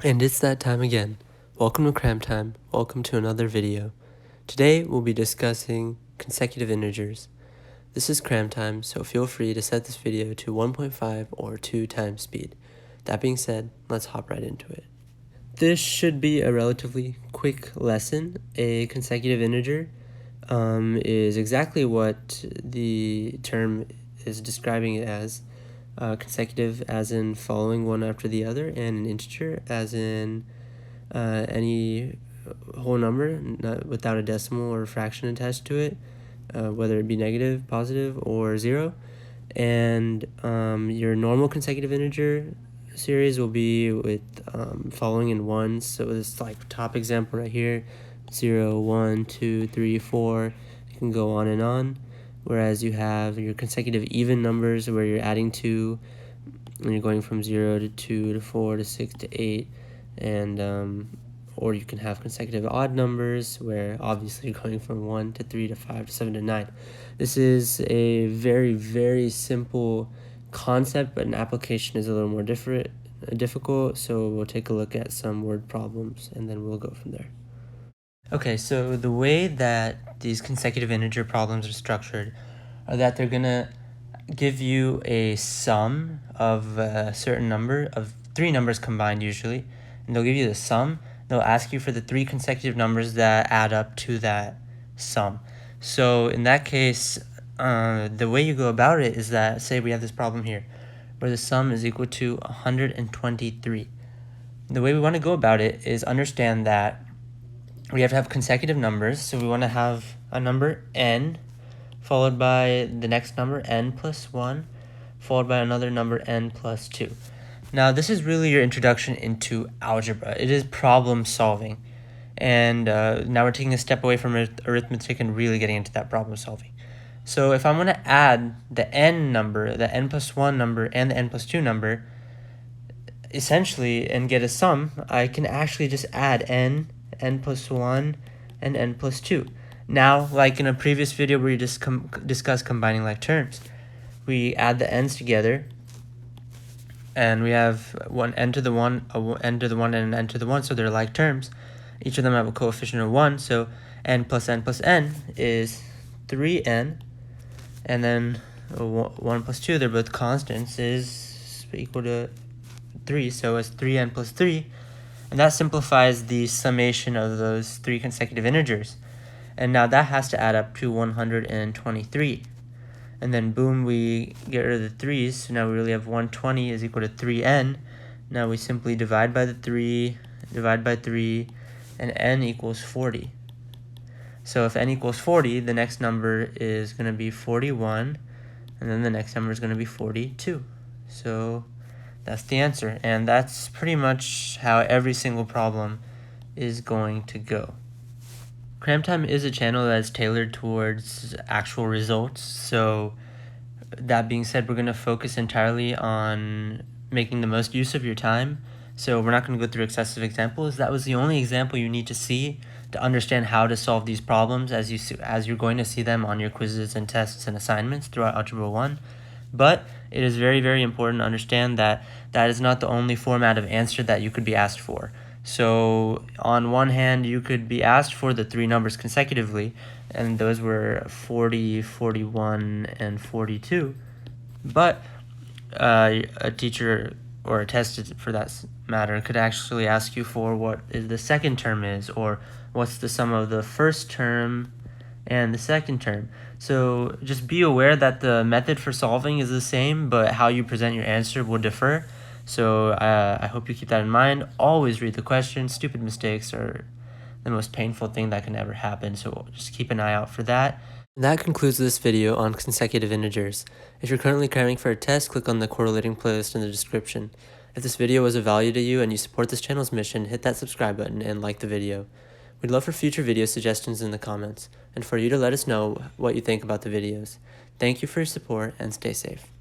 And it's that time again. Welcome to CramTime. Welcome to another video. Today we'll be discussing consecutive integers. This is CramTime, so feel free to set this video to 1.5 or 2 times speed. That being said, let's hop right into it. This should be a relatively quick lesson. A consecutive integer is exactly what the term is describing it as. Consecutive as in following one after the other, and an integer as in any whole number without a decimal or a fraction attached to it, whether it be negative, positive, or zero. And your normal consecutive integer series will be with following in ones. So this top example right here, 0, 1, 2, 3, 4. You can go on and on. Whereas you have your consecutive even numbers where you're adding 2 and you're going from 0 to 2 to 4 to 6 to 8, and or you can have consecutive odd numbers where obviously you're going from 1 to 3 to 5 to 7 to 9. This is a very, very simple concept, but an application is a little more difficult, so we'll take a look at some word problems and then we'll go from there. Okay, so the way that these consecutive integer problems are structured are that they're gonna give you a sum of a certain number of 3 numbers combined usually, and they'll give you the sum. They'll ask you for the 3 consecutive numbers that add up to that sum. So in that case, the way you go about it is that, say we have this problem here where the sum is equal to 123. The way we want to go about it is understand that we have to have consecutive numbers, so we want to have a number n followed by the next number n plus 1 followed by another number n plus 2. Now this is really your introduction into algebra. It is problem solving, and now we're taking a step away from arithmetic and really getting into that problem solving. So if I'm going to add the n number, the n plus 1 number, and the n plus 2 number essentially and get a sum, I can actually just add n plus 1, and n plus 2. Now, like in a previous video where you just discussed combining like terms, we add the n's together, and we have n to the 1, n to the 1, and an n to the 1, so they're like terms. Each of them have a coefficient of 1, so n plus n is 3n, and then 1 plus 2, they're both constants, is equal to 3, so it's 3n plus 3. And that simplifies the summation of those 3 consecutive integers. And now that has to add up to 123. And then boom, we get rid of the 3's. So now we really have 120 is equal to 3n. Now we simply divide by 3, and n equals 40. So if n equals 40, the next number is going to be 41. And then the next number is going to be 42. So that's the answer, and that's pretty much how every single problem is going to go. CramTime is a channel that's tailored towards actual results, so that being said, we're going to focus entirely on making the most use of your time. So we're not going to go through excessive examples. That was the only example you need to see to understand how to solve these problems as you're going to see them on your quizzes and tests and assignments throughout Algebra 1. But it is very, very important to understand that that is not the only format of answer that you could be asked for. So on one hand, you could be asked for the 3 numbers consecutively, and those were 40, 41, and 42. But a teacher or a test for that matter could actually ask you for what the second term is, or what's the sum of the first term and the second term. So just be aware that the method for solving is the same, but how you present your answer will differ. So I hope you keep that in mind. Always read the question. Stupid mistakes are the most painful thing that can ever happen, so just keep an eye out for that. That concludes this video on consecutive integers. If you're currently cramming for a test, click on the correlating playlist in the description. If this video was of value to you and you support this channel's mission, hit that subscribe button and like the video. We'd love for future video suggestions in the comments, and for you to let us know what you think about the videos. Thank you for your support, and stay safe.